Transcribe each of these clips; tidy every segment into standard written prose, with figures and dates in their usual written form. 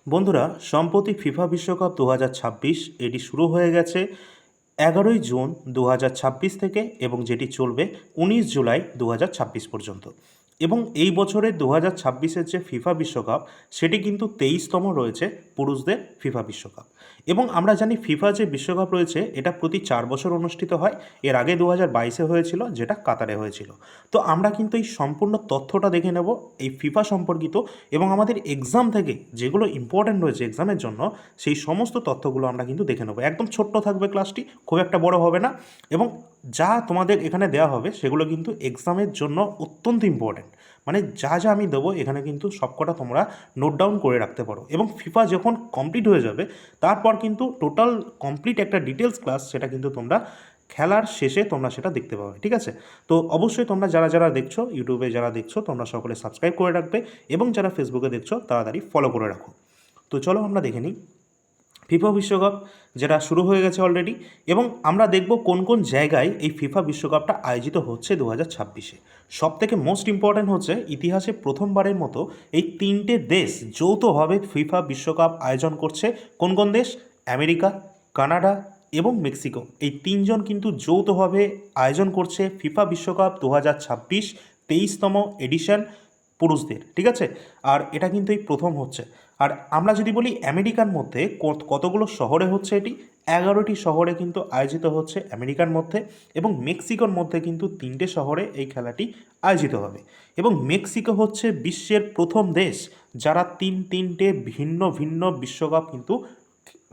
বন্ধুরা, সম্প্রতি ফিফা বিশ্বকাপ 2026 এটি শুরু হয়ে গেছে 11ই জুন 2026 থেকে এবং যেটি চলবে 19 জুলাই 2026 পর্যন্ত। এবং এই বছরের 2026-এর যে ফিফা বিশ্বকাপ সেটি কিন্তু 23তম রয়েছে পুরুষদের ফিফা বিশ্বকাপ। এবং আমরা জানি ফিফা যে বিশ্বকাপ রয়েছে এটা প্রতি 4 বছর অনুষ্ঠিত হয়। এর আগে 2022-এ হয়েছিল, যেটা কাতারে হয়েছিল। তো আমরা কিন্তু এই সম্পূর্ণ তথ্যটা দেখে নেব এই ফিফা সম্পর্কিত, এবং আমাদের এক্সাম থেকে যেগুলো ইম্পর্ট্যান্ট রয়েছে এক্সামের জন্য সেই সমস্ত তথ্যগুলো আমরা কিন্তু দেখে নেব। একদম ছোট্ট থাকবে ক্লাসটি, খুব একটা বড় হবে না। এবং যা তোমাদের এখানে দেওয়া হবে সেগুলো কিন্তু এক্সামের জন্য অত্যন্ত ইম্পর্ট্যান্ট। মানে যা যা আমি দেবো এখানে কিন্তু সবকটা তোমরা নোট ডাউন করে রাখতে পারো। এবং ফিফা যখন কমপ্লিট হয়ে যাবে তারপর কিন্তু টোটাল কমপ্লিট একটা ডিটেলস ক্লাস সেটা কিন্তু তোমরা খেলার শেষে তোমরা সেটা দেখতে পাবে। ঠিক আছে? তো অবশ্যই তোমরা যারা যারা দেখছো, ইউটিউবে যারা দেখছো তোমরা সকলে সাবস্ক্রাইব করে রাখবে, এবং যারা ফেসবুকে দেখছো তাড়াতাড়ি ফলো করে রাখো। তো চলো আমরা দেখে নিই ফিফা বিশ্বকাপ, যেটা শুরু হয়ে গেছে অলরেডি। এবং আমরা দেখব কোন কোন জায়গায় এই ফিফা বিশ্বকাপটা আয়োজিত হচ্ছে 2026-এ। সব থেকে মোস্ট ইম্পর্ট্যান্ট হচ্ছে ইতিহাসে প্রথমবারের মতো এই 3টে দেশ যৌথভাবে ফিফা বিশ্বকাপ আয়োজন করছে। কোন কোন দেশ? আমেরিকা, কানাডা এবং মেক্সিকো। এই 3জন কিন্তু যৌথভাবে আয়োজন করছে ফিফা বিশ্বকাপ 2026 23তম এডিশন পুরুষদের। ঠিক আছে? আর এটা কিন্তু এই প্রথম হচ্ছে। আর আমরা যদি বলি আমেরিকার মধ্যে কতগুলো শহরে হচ্ছে এটি, 11টি শহরে কিন্তু আয়োজিত হচ্ছে আমেরিকার মধ্যে। এবং মেক্সিকোর মধ্যে কিন্তু 3টে শহরে এই খেলাটি আয়োজিত হবে। এবং মেক্সিকো হচ্ছে বিশ্বের প্রথম দেশ যারা তিনটে ভিন্ন ভিন্ন বিশ্বকাপ কিন্তু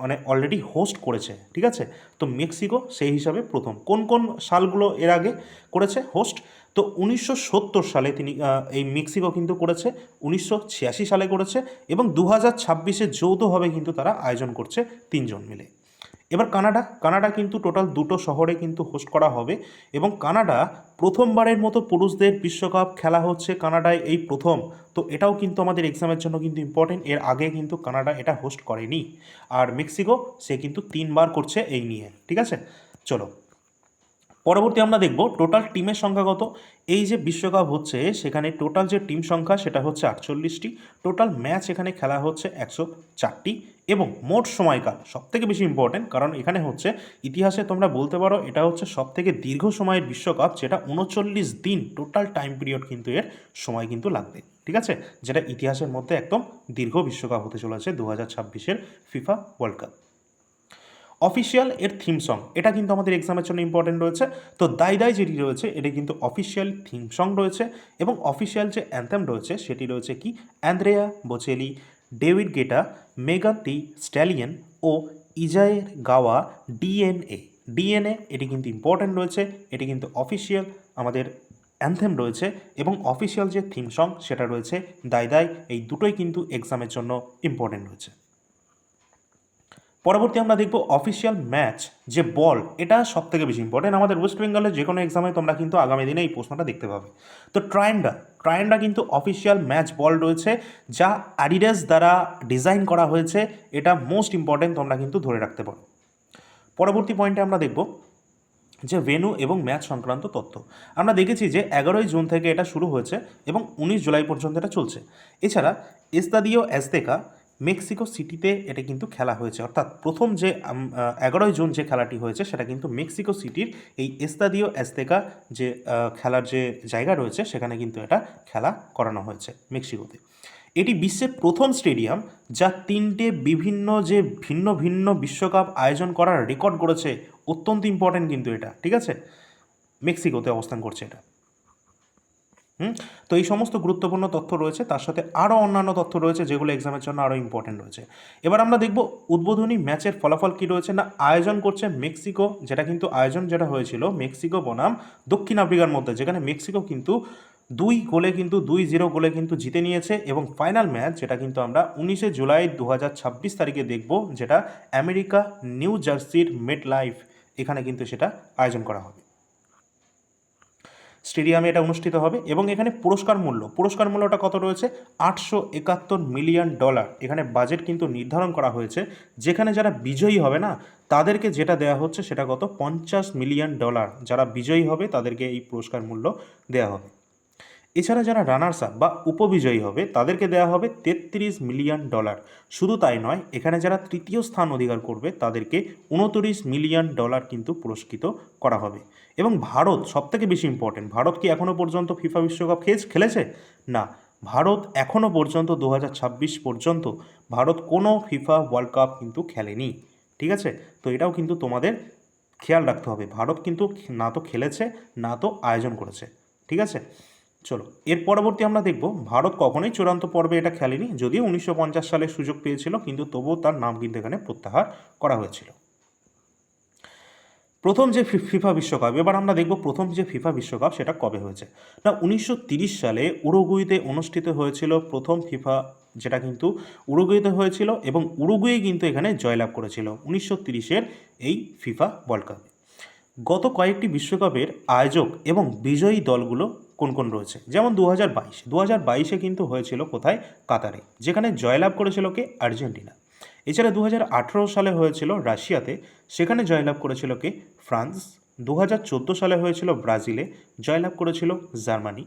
মানে অলরেডি হোস্ট করেছে। ঠিক আছে? তো মেক্সিকো সেই হিসাবে প্রথম। কোন কোন সালগুলো এর আগে করেছে হোস্ট? তো 1970 সালে তিনি এই মেক্সিকো কিন্তু করেছে, 1986 সালে করেছে, এবং 2026-এ যৌথভাবে কিন্তু তারা আয়োজন করছে 3জন মিলে। এবার কানাডা কিন্তু টোটাল 2টো শহরে কিন্তু হোস্ট করা হবে। এবং কানাডা প্রথমবারের মতো পুরুষদের বিশ্বকাপ খেলা হচ্ছে কানাডায়, এই প্রথম। তো এটাও কিন্তু আমাদের এক্সামের জন্য কিন্তু ইম্পর্টেন্ট। এর আগে কিন্তু কানাডা এটা হোস্ট করেনি। আর মেক্সিকো সে কিন্তু 3বার করছে এই নিয়ে। ঠিক আছে? চলো পরবর্তী আমরা দেখব টোটাল টিমের সংখ্যা কত। এই যে বিশ্বকাপ হচ্ছে সেখানে টোটাল যে টিম সংখ্যা সেটা হচ্ছে 48টি। টোটাল ম্যাচ এখানে খেলা হচ্ছে 104টি। এবং মোট সময়কাল সবথেকে বেশি ইম্পর্টেন্ট, কারণ এখানে হচ্ছে ইতিহাসে তোমরা বলতে পারো এটা হচ্ছে সবথেকে দীর্ঘ সময়ের বিশ্বকাপ, যেটা 39 দিন টোটাল টাইম পিরিয়ড কিন্তু এর সময় কিন্তু লাগবে। ঠিক আছে? যেটা ইতিহাসের মধ্যে একদম দীর্ঘ বিশ্বকাপ হতে চলেছে 2026-এর ফিফা ওয়ার্ল্ড কাপ। অফিসিয়াল এর থিম সং, এটা কিন্তু আমাদের এক্সামের জন্য ইম্পর্টেন্ট রয়েছে। তো দাই দাই যেটি রয়েছে এটা কিন্তু অফিসিয়াল থিম সং রয়েছে। এবং অফিসিয়াল যে অ্যান্থেম রয়েছে সেটি রয়েছে কি অ্যান্দ্রেয়া বোচেলি, ডেভিড গেটা, মেগান টি স্ট্যালিয়ন ও ইজায়ের গাওয়া ডিএনএ। ডিএনএ এটি কিন্তু ইম্পর্টেন্ট রয়েছে, এটি কিন্তু অফিসিয়াল আমাদের অ্যান্থেম রয়েছে। এবং অফিসিয়াল যে থিম সং সেটা রয়েছে দাই দাই। এই দুটোই কিন্তু এক্সামের জন্য ইম্পর্টেন্ট রয়েছে। পরবর্তী আমরা দেখব অফিসিয়াল ম্যাচ যে বল, এটা সব থেকে বেশি ইম্পর্টেন্ট। আমাদের ওয়েস্ট বেঙ্গলের যে কোনো এক্সামে তোমরা কিন্তু আগামী দিনে এই প্রশ্নটা দেখতে পাবে। তো ট্রায়েন্ডা কিন্তু অফিসিয়াল ম্যাচ বল রয়েছে, যা অ্যাডিডাস দ্বারা ডিজাইন করা হয়েছে। এটা মোস্ট ইম্পর্টেন্ট, তোমরা কিন্তু ধরে রাখতে পারো। পরবর্তী পয়েন্টে আমরা দেখব যে ভেন্যু এবং ম্যাচ সংক্রান্ত তথ্য। আমরা দেখেছি যে 11ই জুন থেকে এটা শুরু হয়েছে এবং 19 জুলাই পর্যন্ত এটা চলছে। এছাড়া এস্তাদিও অ্যাজতেকা মেক্সিকো সিটিতে এটা কিন্তু খেলা হয়েছে। অর্থাৎ প্রথম যে 11ই জুন যে খেলাটি হয়েছে সেটা কিন্তু মেক্সিকো সিটির এই এস্তাদিও অ্যাজতেকা যে খেলার যে জায়গা রয়েছে সেখানে কিন্তু এটা খেলা করানো হয়েছে মেক্সিকোতে। এটি বিশ্বের প্রথম স্টেডিয়াম যা 3টে বিভিন্ন যে ভিন্ন ভিন্ন বিশ্বকাপ আয়োজন করার রেকর্ড করেছে। অত্যন্ত ইম্পর্টেন্ট কিন্তু এটা। ঠিক আছে? মেক্সিকোতে অবস্থান করছে এটা। তো এই সমস্ত গুরুত্বপূর্ণ তথ্য রয়েছে, তার সাথে আরও অন্যান্য তথ্য রয়েছে যেগুলো এক্সামের জন্য আরও ইম্পর্টেন্ট রয়েছে। এবার আমরা দেখব উদ্বোধনী ম্যাচের ফলাফল কী রয়েছে। না, আয়োজন করছে মেক্সিকো, যেটা কিন্তু আয়োজন যেটা হয়েছিল মেক্সিকো বনাম দক্ষিণ আফ্রিকার মধ্যে, যেখানে মেক্সিকো কিন্তু 2-0 গোলে কিন্তু জিতে নিয়েছে। এবং ফাইনাল ম্যাচ যেটা কিন্তু আমরা 19 জুলাই 2026 তারিখে দেখব, যেটা আমেরিকা নিউ জার্সির মেট লাইফ, এখানে কিন্তু সেটা আয়োজন করা হবে। স্টেডিয়ামে এটা অনুষ্ঠিত হবে। এবং এখানে পুরস্কার মূল্যটা কত রয়েছে? $871 মিলিয়ন। এখানে বাজেট কিন্তু নির্ধারণ করা হয়েছে। যেখানে যারা বিজয়ী হবে না তাদেরকে যেটা দেওয়া হচ্ছে সেটা কত? $50 মিলিয়ন। যারা বিজয়ী হবে তাদেরকে এই পুরস্কার মূল্য দেওয়া হবে। এছাড়া যারা রানার্স আপ বা উপবিজয়ী হবে তাদেরকে দেওয়া হবে $33 মিলিয়ন। শুধু তাই নয়, এখানে যারা তৃতীয় স্থান অধিকার করবে তাদেরকে $29 মিলিয়ন কিন্তু পুরস্কৃত করা হবে। এবং ভারত সবথেকে বেশি ইম্পর্টেন্ট, ভারত কি এখনও পর্যন্ত ফিফা বিশ্বকাপ খেলেছে? না, ভারত এখনও পর্যন্ত 2026 পর্যন্ত ভারত কোনো ফিফা ওয়ার্ল্ড কাপ কিন্তু খেলেনি। ঠিক আছে, তো এটাও কিন্তু তোমাদের খেয়াল রাখতে হবে, ভারত কিন্তু না তো খেলেছে না তো আয়োজন করেছে। ঠিক আছে, চলো এর পরবর্তী আমরা দেখব ভারত কখনোই চূড়ান্ত পর্বে এটা খেলেনি, যদিও 1950 সালে সুযোগ পেয়েছিল, কিন্তু তবুও তার নাম কিন্তু এখানে প্রত্যাহার করা হয়েছিল। প্রথম যে ফিফা বিশ্বকাপ, এবার আমরা দেখব প্রথম যে ফিফা বিশ্বকাপ সেটা কবে হয়েছে। না, 1930 সালে উরুগুয়েতে অনুষ্ঠিত হয়েছিল প্রথম ফিফা, যেটা কিন্তু উরুগুয়েতে হয়েছিল এবং উরুগুয়ে কিন্তু এখানে জয়লাভ করেছিল 1930-এর এই ফিফা ওয়ার্ল্ড কাপে। গত কয়েকটি বিশ্বকাপের আয়োজক এবং বিজয়ী দলগুলো কোন কোন রয়েছে, যেমন 2022 কিন্তু হয়েছিল কোথায়? কাতারে, যেখানে জয়লাভ করেছিল কে? আর্জেন্টিনা। এছাড়া 2018 সালে হয়েছিল রাশিয়াতে, সেখানে জয়লাভ করেছিল কে? ফ্রান্স। 2014 সালে হয়েছিল ব্রাজিলে, জয়লাভ করেছিল জার্মানি।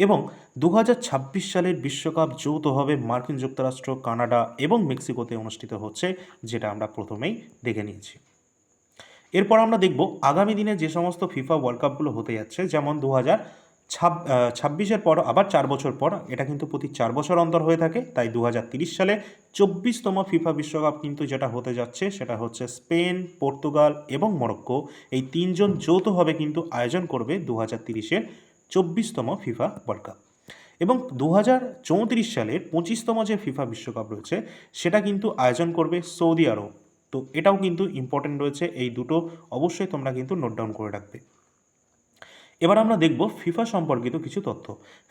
এবং 2026 সালের বিশ্বকাপ যৌথভাবে মার্কিন যুক্তরাষ্ট্র, কানাডা এবং মেক্সিকোতে অনুষ্ঠিত হচ্ছে, যেটা আমরা প্রথমেই দেখে নিয়েছি। এরপর আমরা দেখব আগামী দিনে যে সমস্ত ফিফা ওয়ার্ল্ড কাপগুলো হতে যাচ্ছে, যেমন 2026-এর পর আবার 4 বছর পর, এটা কিন্তু প্রতি 4 বছর অন্তর হয়ে থাকে, তাই 2030 সালে 24তম ফিফা বিশ্বকাপ কিন্তু যেটা হতে যাচ্ছে সেটা হচ্ছে স্পেন, পর্তুগাল এবং মরক্কো, এই তিনজন যৌথভাবে কিন্তু আয়োজন করবে 2030-এর 24তম ফিফা ওয়ার্ল্ড কাপ। এবং 2034 সালের 25তম যে ফিফা বিশ্বকাপ রয়েছে সেটা কিন্তু আয়োজন করবে সৌদি আরব। তো এটাও কিন্তু ইম্পর্টেন্ট রয়েছে, এই দুটো অবশ্যই তোমরা কিন্তু নোট ডাউন করে রাখবে। এবার আমরা দেখব ফিফা সম্পর্কিত কিছু তথ্য।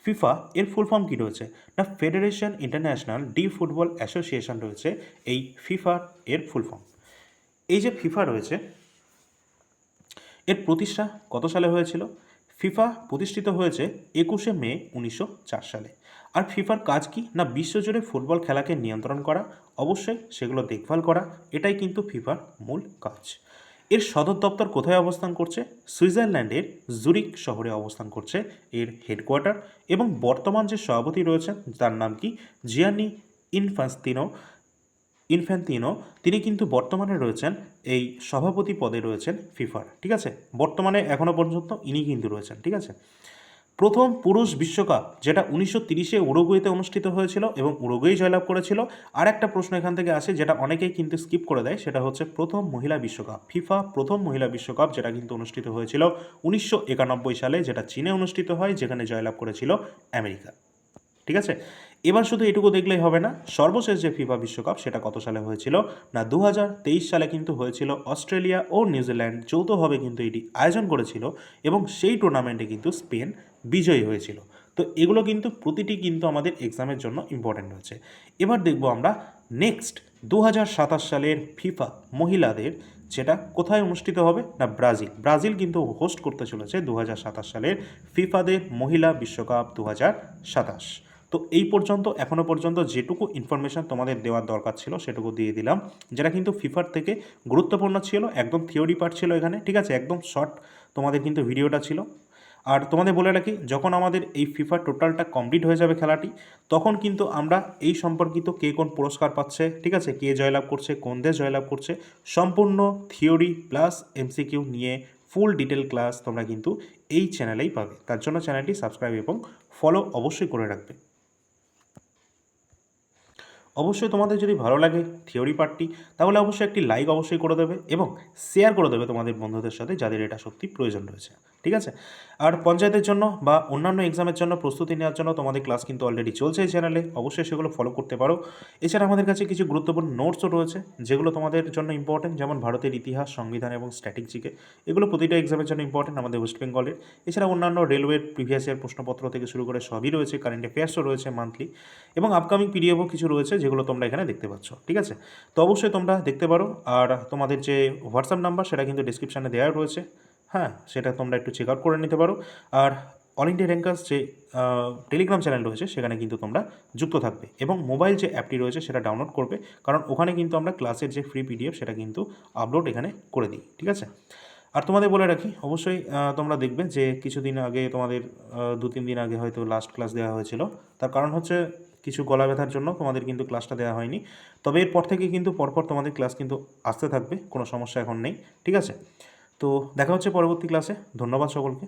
ফিফা এর ফুল ফর্ম কী রয়েছে? না, federation international D football association রয়েছে এই ফিফা এর ফুল ফর্ম। এই যে ফিফা রয়েছে এর প্রতিষ্ঠা কত সালে হয়েছিল? ফিফা প্রতিষ্ঠিত হয়েছে 21শে মে 1904 সালে। আর ফিফার কাজ কি? না, বিশ্বজুড়ে ফুটবল খেলাকে নিয়ন্ত্রণ করা, অবশ্যই সেগুলো দেখভাল করা, এটাই কিন্তু ফিফার মূল কাজ। এর সদর দপ্তর কোথায় অবস্থান করছে? সুইজারল্যান্ডের জুরিক শহরে অবস্থান করছে এর হেডকোয়ার্টার। এবং বর্তমান যে সভাপতি রয়েছেন তার নাম কি? জিয়ানি ইনফ্যান্তিনো, তিনি কিন্তু বর্তমানে রয়েছেন এই সভাপতি পদে রয়েছেন ফিফার। ঠিক আছে, বর্তমানে এখনও পর্যন্ত ইনি কিন্তু রয়েছেন। ঠিক আছে, প্রথম পুরুষ বিশ্বকাপ যেটা 1930-এ উরুগুয়েতে অনুষ্ঠিত হয়েছিল এবং উরুগুয়ে জয়লাভ করেছিল। আর একটা প্রশ্ন এখান থেকে আসে যেটা অনেকেই কিন্তু স্কিপ করে দেয়, সেটা হচ্ছে প্রথম মহিলা বিশ্বকাপ। ফিফা প্রথম মহিলা বিশ্বকাপ যেটা কিন্তু অনুষ্ঠিত হয়েছিল 1991 সালে, যেটা চীনে অনুষ্ঠিত হয়, যেখানে জয়লাভ করেছিল আমেরিকা। ঠিক আছে, এবার শুধু এটুকু দেখলেই হবে না, সর্বশেষ যে ফিফা বিশ্বকাপ সেটা কত সালে হয়েছিল? না, 2023 সালে কিন্তু হয়েছিল। অস্ট্রেলিয়া ও নিউজিল্যান্ড যৌথভাবে কিন্তু এটি আয়োজন করেছিল এবং সেই টুর্নামেন্টে কিন্তু স্পেন বিজয়ী হয়েছিল। তো এগুলো কিন্তু প্রতিটি কিন্তু আমাদের এক্সামের জন্য ইম্পর্টেন্ট রয়েছে। এবার দেখব আমরা নেক্সট 2027 সালের ফিফা মহিলাদের, যেটা কোথায় অনুষ্ঠিত হবে? না, ব্রাজিল কিন্তু হোস্ট করতে চলেছে 2027 সালের ফিফাদের মহিলা বিশ্বকাপ 2027। তো এই পর্যন্ত এখনও পর্যন্ত যেটুকু ইনফরমেশান তোমাদের দেওয়ার দরকার ছিল সেটুকু দিয়ে দিলাম, যেটা কিন্তু ফিফার থেকে গুরুত্বপূর্ণ ছিল, একদম থিওরি পার্ট ছিল এখানে। ঠিক আছে, একদম শর্ট তোমাদের কিন্তু ভিডিওটা ছিল। আর তোমাদের বলে রাখি, যখন আমাদের এই ফিফা টোটালটা কমপ্লিট হয়ে যাবে খেলাটি, তখন কিন্তু আমরা এই সম্পর্কিত কে কোন পুরস্কার পাচ্ছে, ঠিক আছে, কে জয়লাভ করছে, কোন দেশ জয়লাভ করছে, সম্পূর্ণ থিওরি প্লাস এমসিকিউ নিয়ে ফুল ডিটেল ক্লাস তোমরা কিন্তু এই চ্যানেলেই পাবে। তার জন্য চ্যানেলটি সাবস্ক্রাইব এবং ফলো অবশ্যই করে রাখবে। অবশ্যই তোমাদের যদি ভালো লাগে থিওরি পার্টটি, তাহলে অবশ্যই একটি লাইক অবশ্যই করে দেবে এবং শেয়ার করে দেবে তোমাদের বন্ধুদের সাথে যাদের এটা সত্যি প্রয়োজন রয়েছে। ঠিক আছে, আর পঞ্চায়েতের জন্য বা অন্যান্য এক্সামের জন্য প্রস্তুতি নেওয়ার জন্য তোমাদের ক্লাস কিন্তু অলরেডি চলছে এই চ্যানেলে, অবশ্যই সেগুলো ফলো করতে পারো। এছাড়া আমাদের কাছে কিছু গুরুত্বপূর্ণ নোটসও রয়েছে যেগুলো তোমাদের জন্য ইম্পর্টেন্ট, যেমন ভারতের ইতিহাস, সংবিধান এবং স্ট্যাটিস্টিকে, এগুলো প্রতিটা এক্সামের জন্য ইম্পর্টেন্ট আমাদের ওয়েস্ট বেঙ্গলের। এছাড়া অন্যান্য রেলওয়ের প্রিভিয়াস ইয়ার প্রশ্নপত্র থেকে শুরু করে সবই রয়েছে, কারেন্ট অ্যাফেয়ার্সও রয়েছে মান্থলি, এবং আপকামিং পিডিএফও কিছু রয়েছে যেগুলো তোমরা এখানে দেখতে পাচ্ছ। ঠিক আছে, তো অবশ্যই তোমরা দেখতে পারো। আর তোমাদের যে হোয়াটসঅ্যাপ নাম্বার সেটা কিন্তু ডিসক্রিপশানে দেওয়া রয়েছে, হ্যাঁ, সেটা তোমরা একটু চেক আউট করে নিতে পারো। আর অল ইন্ডিয়া র্যাঙ্কার্স যে টেলিগ্রাম চ্যানেল রয়েছে সেখানে কিন্তু তোমরা যুক্ত থাকবে এবং মোবাইল যে অ্যাপটি রয়েছে সেটা ডাউনলোড করবে, কারণ ওখানে কিন্তু আমরা ক্লাসের যে ফ্রি পিডিএফ সেটা কিন্তু আপলোড এখানে করে দিই। ঠিক আছে, আর তোমাদের বলে রাখি, অবশ্যই তোমরা দেখবে যে কিছুদিন আগে তোমাদের 2-3 দিন আগে হয়তো লাস্ট ক্লাস দেওয়া হয়েছিল। তার কারণ হচ্ছে কিছু গলা ব্যথার জন্য তোমাদের কিন্তু ক্লাসটা দেওয়া হয়নি। তবে এরপর থেকে কিন্তু পরপর তোমাদের ক্লাস কিন্তু আসতে থাকবে, কোনো সমস্যা এখন নেই, ঠিক আছে? তো দেখা হচ্ছে পরবর্তী ক্লাসে। ধন্যবাদ সকলকে।